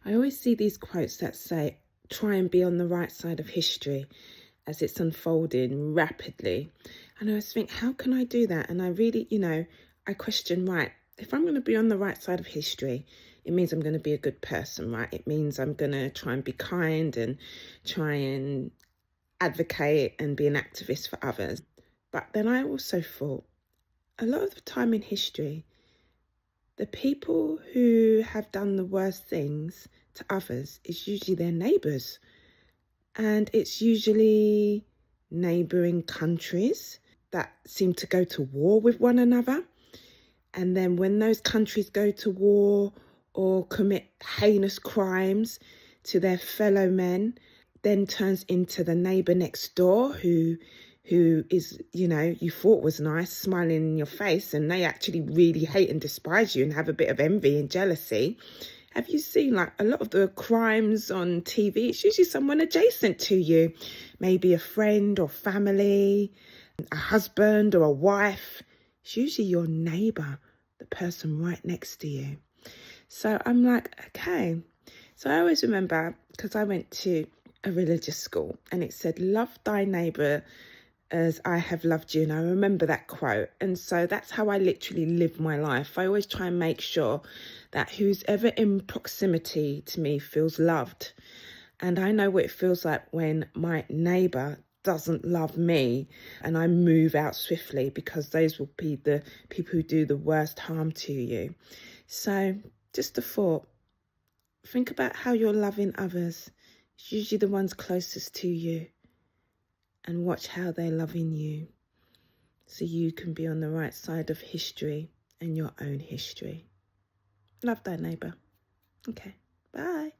I always see these quotes that say, try and be on the right side of history as it's unfolding rapidly. And I always think, how can I do that? And I really, I question, right, if I'm going to be on the right side of history, it means I'm going to be a good person, right? It means I'm going to try and be kind and try and advocate and be an activist for others. But then I also thought, a lot of the time in history, the people who have done the worst things to others is usually their neighbours. And it's usually neighbouring countries that seem to go to war with one another. And then when those countries go to war or commit heinous crimes to their fellow men, then turns into the neighbour next door who is, you thought was nice, smiling in your face, and they actually really hate and despise you and have a bit of envy and jealousy. Have you seen like a lot of the crimes on TV? It's usually someone adjacent to you, maybe a friend or family, a husband or a wife. It's usually your neighbour, the person right next to you. So I'm like, okay. So I always remember, because I went to a religious school and it said, love thy neighbour as I have loved you. And I remember that quote. And so that's how I literally live my life. I always try and make sure that who's ever in proximity to me feels loved. And I know what it feels like when my neighbour doesn't love me and I move out swiftly, because those will be the people who do the worst harm to you. So just a thought, think about how you're loving others. It's usually the ones closest to you. And watch how they're loving you, so you can be on the right side of history and your own history. Love thy neighbour. Okay, bye.